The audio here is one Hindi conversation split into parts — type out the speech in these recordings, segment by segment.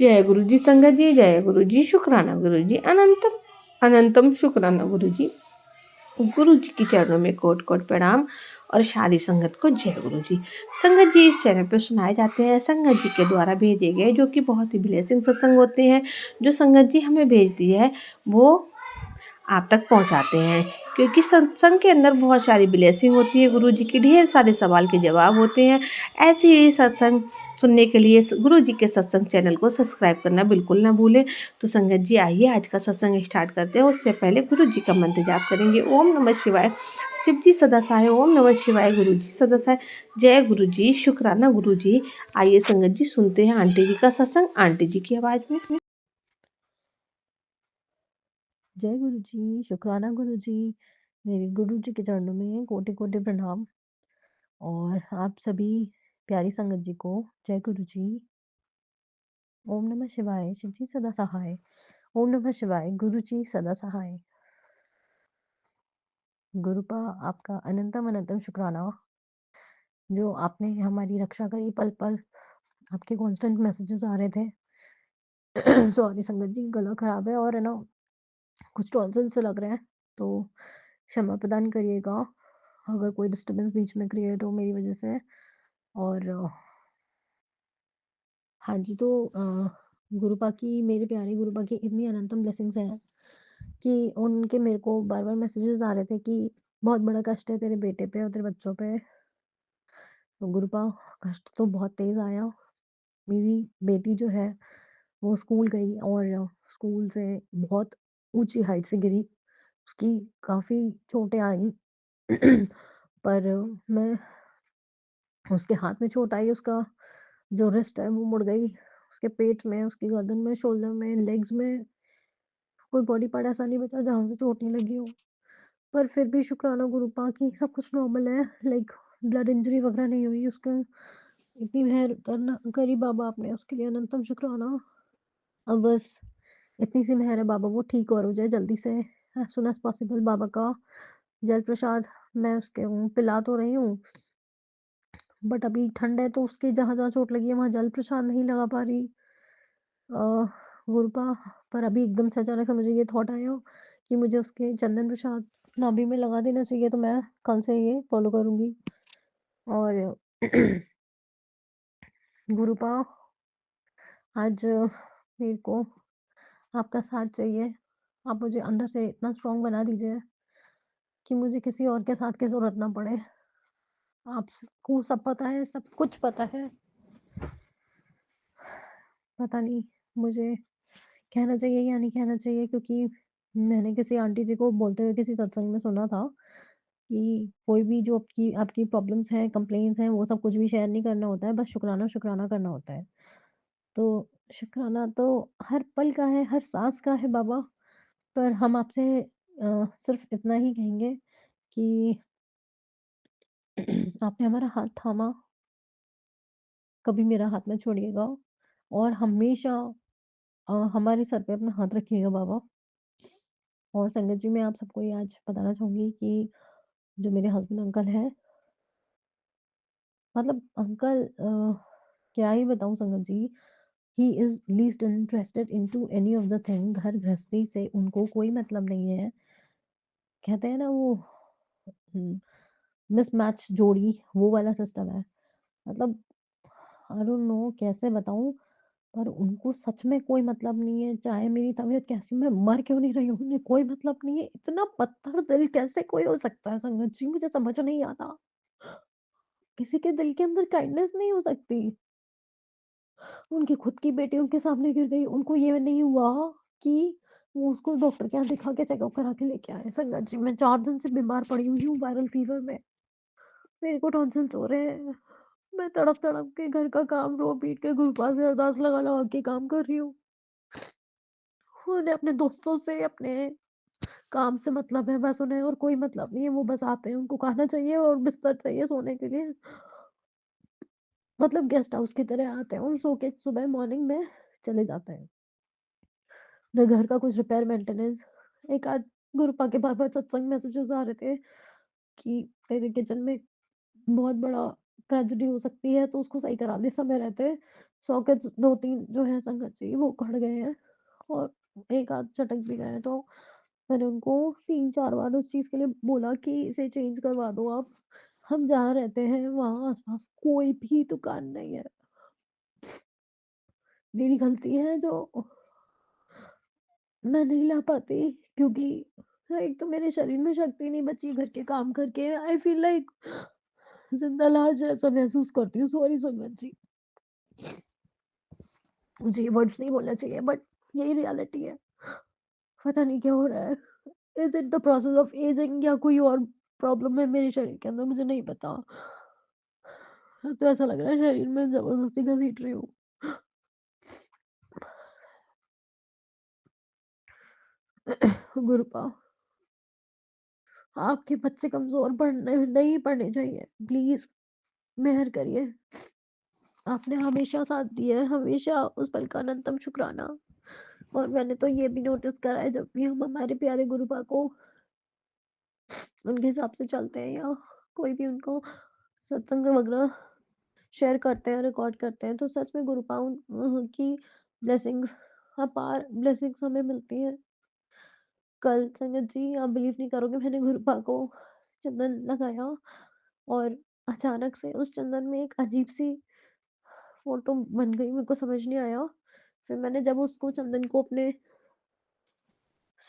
जय गुरु जी संगत जी, जय गुरु जी, शुक्राना गुरु जी, अनंतम अनंतम शुक्राना गुरु जी। गुरु जी के चरणों में कोट कोट प्रणाम और सारी संगत को जय गुरु जी। संगत जी इस चैनल पे सुनाए जाते हैं संगत जी के द्वारा भेजे गए जो कि बहुत ही ब्लेसिंग सत्संग होते हैं। जो संगत जी हमें भेजती है वो आप तक पहुंचाते हैं, क्योंकि सत्संग के अंदर बहुत सारी ब्लेसिंग होती है, गुरु जी के ढेर सारे सवाल के जवाब होते हैं। ऐसे ही सत्संग सुनने के लिए गुरु जी के सत्संग चैनल को सब्सक्राइब करना बिल्कुल ना भूलें। तो संगत जी आइए आज का सत्संग स्टार्ट करते हैं। उससे पहले गुरु जी का मंत्र जाप करेंगे। ओम नमः शिवाय। शिव जी सदा सहाय। ओम नमः शिवाय। गुरु जी सदा सहाय। जय गुरु जी, शुक्राना गुरु जी। आइए संगत जी सुनते हैं आंटी जी का सत्संग आंटी जी की आवाज़ में। जय गुरु जी, शुक्राना गुरु जी। मेरे गुरु जी के चरणों में कोटि-कोटि प्रणाम और आप सभी प्यारी संगत जी को जय गुरु जी। ओम नमः शिवाय, शिव जी सदा सहाय। ओम नमः शिवाय, गुरु जी सदा सहाय। गुरुपा आपका अनंतम अनंतम शुक्राना, जो आपने हमारी रक्षा करी पल-पल। आपके कांस्टेंट मैसेजेस आ रहे थे। सॉरी संगत जी, गला खराब है और है ना कुछ टॉन्सिल से लग रहे हैं, तो क्षमा प्रदान करिएगा अगर कोई डिस्टर्बेंस बीच में क्रिएट हो मेरी वजह से। और हाँ जी, तो गुरुपा की मेरे प्यारे गुरुपा की इतनी अनंतम ब्लेसिंग्स हैं कि उनके मेरे को बार-बार मैसेजेस आ रहे थे कि बहुत बड़ा कष्ट है तेरे बेटे पे और तेरे बच्चों पे। तो गुरुपा कष्ट तो बहुत तेज़ आया। मेरी बेटी जो है वो स्कूल गई और स्कूल से बहुत ऊँची हाइट से गिरी। उसकी काफ़ी चोटें आई। पर मैं उसके हाथ में चोट आई, उसका जो रिस्ट है वो मुड़ गई। उसके पेट में, उसकी गर्दन में, शोल्डर में, लेग्स में कोई बॉडी पार्ट ऐसा नहीं बचा जहाँ से चोट नहीं लगी हो। पर फिर भी शुक्राना गुरुपा कि सब कुछ नॉर्मल है, लाइक ब्लड इंजरी वगैरह नहीं हुई उसका। इतनी मेहर करना करी बाबा आपने, उसके लिए अनंतम शुक्राना। अब बस इतनी सी मेहर है बाबा, वो ठीक और हो जाए जल्दी से, एज़ सून एज़ पॉसिबल। बाबा का जल प्रसाद मैं उसके पिला तो रही हूँ, बट अभी ठंड है तो उसके जहाँ-जहाँ चोट लगी है वहाँ जल प्रसाद नहीं लगा पा रही। अ, गुरुपा पर अभी एकदम से अचानक से मुझे ये थॉट आया कि मुझे उसके चंदन प्रसाद नाभि में लगा देना चाहिए, तो मैं कल से ये फॉलो करूँगी। और गुरुपा आज मेरे को आपका साथ चाहिए। आप मुझे अंदर से इतना स्ट्रॉन्ग बना दीजिए कि मुझे किसी और के साथ की ज़रूरत ना पड़े। आपको सब पता है, सब कुछ पता है। पता नहीं मुझे कहना चाहिए या नहीं कहना चाहिए, क्योंकि मैंने किसी आंटी जी को बोलते हुए किसी सत्संग में सुना था कि कोई भी जो आपकी आपकी प्रॉब्लम्स हैं, कंप्लेंट्स हैं, वो सब कुछ भी शेयर नहीं करना होता है, बस शुक्राना, शुक्राना करना होता है। तो शुक्राना तो हर पल का है, हर साँस का है बाबा। पर हम आपसे सिर्फ़ इतना ही कहेंगे कि आपने हमारा हाथ थामा, कभी मेरा हाथ मत छोड़िएगा और हमेशा हमारे सर पे अपना हाथ रखिएगा बाबा। और संगत जी, मैं आप सबको ये आज बताना चाहूँगी कि जो मेरे हस्बैंड अंकल हैं, मतलब अंकल क्या ही बताऊँ संगत जी, he is least interested into any of the thing. घर गृहस्थी से उनको कोई मतलब नहीं है। कहते हैं ना वो मिसमैच जोड़ी, वो वाला सिस्टम है। मतलब आई डोंट नो कैसे बताऊँ, पर उनको सच में कोई मतलब नहीं है, चाहे मेरी तबीयत कैसी मैं मर क्यों नहीं रही हूँ, उन्हें कोई मतलब नहीं है। इतना पत्थर दिल कैसे कोई हो सकता है संगत जी, मुझे समझ नहीं आता। किसी के दिल के अंदर काइंडनेस नहीं हो सकती। उनकी खुद की बेटी उनके सामने गिर गई, उनको ये नहीं हुआ कि वो उसको डॉक्टर के यहाँ दिखा के चेकअप करा के लेके आए। संगत जी, मैं 4 दिन से बीमार पड़ी हुई हूँ वायरल फीवर में। मेरे को टॉन्सिल्स हो रहे हैं। मैं तड़प-तड़प के घर का काम रो-पीट के गुरुपास से अरदास लगा-लगा के काम कर रही हूँ। उन्हें अपने दोस्तों से, अपने काम से मतलब है, बस उन्हें और कोई मतलब नहीं है। वो बस आते हैं, उनको खाना चाहिए और बिस्तर चाहिए सोने के लिए। मतलब गेस्ट हाउस की तरह आते हैं और सो के सुबह मॉर्निंग में चले जाते हैं। ना घर का कुछ रिपेयर मेंटेनेंस। एक आध गुरुपा के बार-बार सत्संग मैसेजेस आ रहे थे कि तेरे किचन में बहुत बड़ा ट्रेजेडी हो सकती है, तो उसको सही करा दे समय रहते। सॉकेट्स 2-3 जो है संगत जी वो कट गए हैं और एक आध चटक भी गए हैं, तो मैंने उनको 3-4 बार उस चीज़ के लिए बोला कि इसे चेंज करवा दो आप। हम जहाँ रहते हैं वहाँ आस-पास कोई भी दुकान नहीं है। मेरी गलती है जो मैं नहीं ला पाती, क्योंकि एक तो मेरे शरीर में शक्ति नहीं बची घर के काम करके। आई फील लाइक ज़िंदा लाश जैसा महसूस करती हूँ। सॉरी संगत जी। मुझे ये वर्ड्स नहीं बोलना चाहिए, बट यही रियलिटी है। पता नहीं क्या हो रहा है। Is it the process of ageing या कोई और प्रॉब्लम है मेरे शरीर के अंदर, मुझे नहीं पता। तो ऐसा लग रहा है शरीर में ज़बरदस्ती घसीट रही हूँ। गुरुपा, आपके बच्चे कमज़ोर पड़ने नहीं पड़ने चाहिए। प्लीज़ मेहर करिए। आपने हमेशा साथ दिया है, हमेशा उस पल का अनंतम शुक्राना। और मैंने तो ये भी नोटिस करा है, जब भी हम हमारे प्यारे गुरुपा को उनके हिसाब से चलते हैं या कोई भी उनको सत्संग वगैरह शेयर करते हैं, रिकॉर्ड करते हैं, तो सच में गुरुपा की ब्लेसिंग्स, अपार ब्लेसिंग्स हमें मिलती हैं। कल संगत जी आप बिलीव नहीं करोगे, मैंने गुरुपा को चंदन लगाया और अचानक से उस चंदन में एक अजीब-सी फ़ोटो बन गई, मेरे को समझ नहीं आया। फिर मैंने जब उसको चंदन को अपने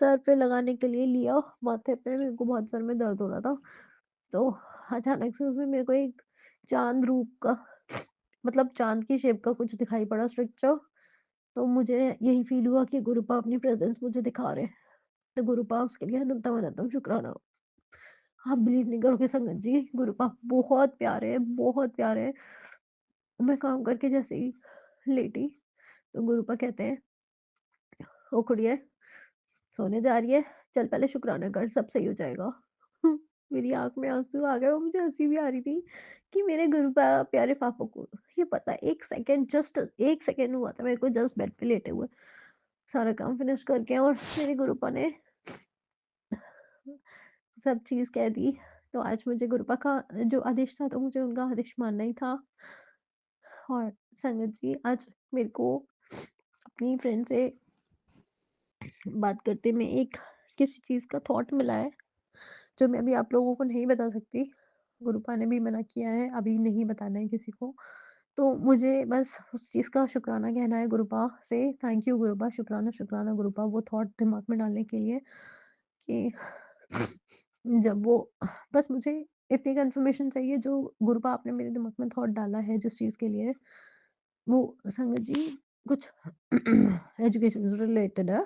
सर पे लगाने के लिए लिया, माथे पे, मेरे को बहुत सर में दर्द हो रहा था। तो अचानक से उसमें मेरे को एक चाँद रूप का, मतलब चाँद की शेप का कुछ दिखाई पड़ा स्ट्रक्चर। तो मुझे यही फ़ील हुआ कि गुरुपा अपनी प्रेज़ेंस मुझे दिखा रहे हैं। तो गुरुपा उसके लिए अनंतम अनंतम शुक्राना। आप बिलीव नहीं करोगे संगत जी, गुरुपा बहुत प्यारे हैं, बहुत प्यारे हैं। मैं काम करके जैसे ही लेटी, तो गुरुपा कहते हैं, "ओ कुड़िए, सोने जा रही है? चल पहले शुक्राना कर, सब सही हो जाएगा।" मेरी आँख में आँसू आ गए और मुझे हँसी भी आ रही थी कि मेरे प्यारे पापा को ये पता है, 1 सेकंड, जस्ट 1 सेकंड हुआ था मेरे को जस्ट बेड पे लेटे हुए, सारा काम फिनिश करके, और मेरे गुरुपा ने सब चीज़ कह दी। तो आज मुझे गुरुपा का जो आदेश था, तो मुझे उनका आदेश मानना ही था। और संगत जी, आज मेरे को अपनी फ्रेंड से बात करते में एक किसी चीज़ का थॉट मिला है, जो मैं अभी आप लोगों को नहीं बता सकती। गुरुपा ने भी मना किया है, अभी नहीं बताना है किसी को। तो मुझे बस उस चीज़ का शुक्राना कहना है गुरुपा से। थैंक यू गुरुपा, शुक्राना, शुक्राना गुरुपा, वो थॉट दिमाग में डालने के लिए कि जब वो, बस मुझे इतनी कन्फर्मेशन चाहिए, जो गुरुपा आपने मेरे दिमाग में थॉट डाला है जिस चीज़ के लिए, वो संगत जी कुछ एजुकेशन से रिलेटेड है।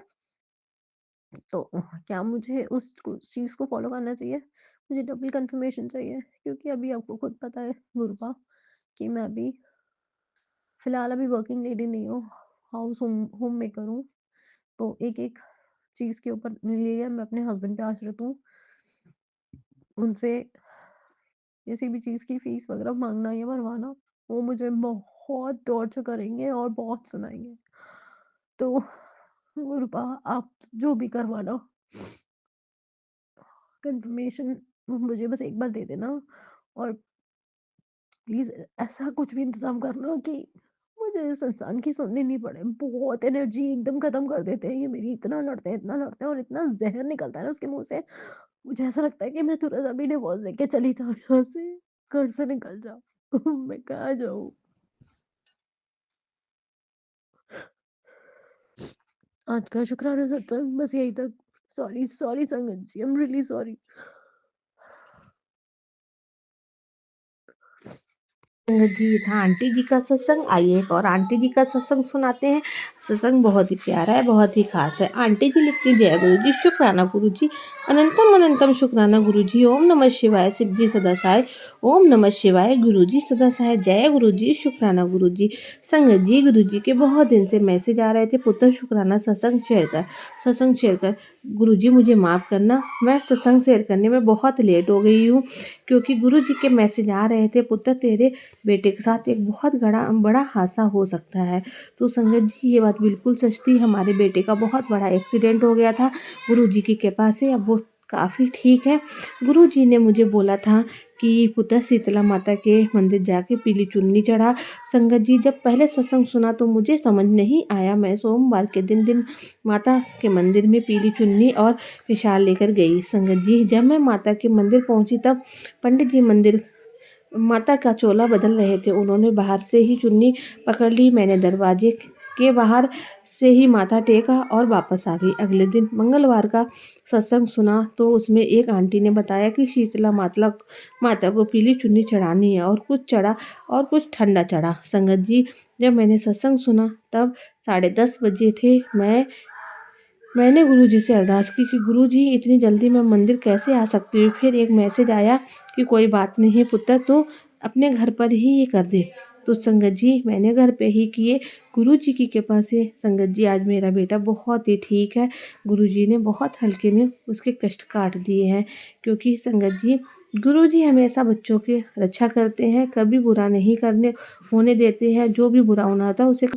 तो क्या मुझे उस चीज़ को फ़ॉलो करना चाहिए? मुझे डबल कन्फर्मेशन चाहिए, क्योंकि अभी आपको खुद पता है गुरुपा कि मैं अभी फ़िलहाल अभी वर्किंग लेडी नहीं हूँ, हाउस होममेकर हूँ। तो एक-एक चीज़ के ऊपर लिए मैं अपने हस्बैंड पे आश्रित हूँ। उनसे किसी भी चीज़ की फ़ीस वग़ैरह माँगना या भरवाना, वो मुझे बहुत टॉर्चर करेंगे और बहुत सुनाएँगे। तो गुरुपा, आप जो भी करवाना, कन्फर्मेशन मुझे बस एक बार दे देना, और प्लीज़ ऐसा कुछ भी इंतज़ाम करना कि मुझे इस इंसान की सुननी नहीं पड़े। बहुत एनर्जी एकदम ख़त्म कर देते हैं ये मेरी, इतना लड़ते हैं और इतना ज़हर निकलता है ना उसके मुँह से, मुझे ऐसा लगता है कि मैं तुरंत अभी डिवोर्स देके चली जाऊँ यहाँ से, घर से निकल जाऊँ। मैं कहाँ जाऊँ? आज का शुक्राना सत्संग बस यहीं तक। सॉरी, सॉरी संगत जी, आई एम रियली सॉरी। जी, ये था आंटी जी का सत्संग। आइए एक और आंटी जी का सत्संग सुनाते हैं। सत्संग बहुत ही प्यारा है, बहुत ही ख़ास है। आंटी जी लिखती हैं, जय गुरु जी, शुक्राना गुरु जी, अनंतम अनंतम शुक्राना गुरु जी, ओम नमः शिवाय, शिव जी सदा सहाय, ओम नमः शिवाय, गुरु जी सदा सहाय, जय गुरु जी, शुक्राना गुरु जी। संगत जी, गुरु जी के बहुत दिन से मैसेज आ रहे थे, पुत्र शुक्राना सत्संग शेयर कर, सत्संग शेयर कर। गुरु जी मुझे माफ़ करना, मैं सत्संग शेयर करने में बहुत लेट हो गई हूँ, क्योंकि गुरु जी के मैसेज आ रहे थे, पुत्र तेरे बेटे के साथ एक बहुत बड़ा हादसा हो सकता है। तो संगत जी, ये बात बिल्कुल सच थी। हमारे बेटे का बहुत बड़ा एक्सीडेंट हो गया था। गुरु जी की कृपा से अब वो काफ़ी ठीक है। गुरुजी ने मुझे बोला था कि पुत्र शीतला माता के मंदिर जाके पीली चुन्नी चढ़ा। संगत जी, जब पहले सत्संग सुना तो मुझे समझ नहीं आया। मैं सोमवार के दिन माता के मंदिर में पीली चुन्नी और प्रसाद लेकर गई। संगत जी, जब मैं माता के मंदिर पहुंची तब पंडित जी मंदिर माता का चोला बदल रहे थे। उन्होंने बाहर से ही चुन्नी पकड़ ली। मैंने दरवाजे के बाहर से ही माथा टेका और वापस आ गई। अगले दिन मंगलवार का सत्संग सुना तो उसमें एक आंटी ने बताया कि शीतला माता को पीली चुन्नी चढ़ानी है, और कुछ चढ़ा और कुछ ठंडा चढ़ा। संगत जी, जब मैंने सत्संग सुना तब 10:30 बजे थे। मैंने गुरुजी से अरदास की कि गुरुजी, इतनी जल्दी मैं मंदिर कैसे आ सकती हूँ। फिर एक मैसेज आया कि कोई बात नहीं पुत्र, तो अपने घर पर ही ये कर दे। तो संगत जी, मैंने घर पे ही किए। गुरुजी की कृपा से संगत जी आज मेरा बेटा बहुत ही ठीक है। गुरुजी ने बहुत हल्के में उसके कष्ट काट दिए हैं, क्योंकि संगत जी, गुरुजी हमेशा बच्चों की रक्षा करते हैं, कभी बुरा नहीं करने होने देते हैं। जो भी बुरा होना होता है उसे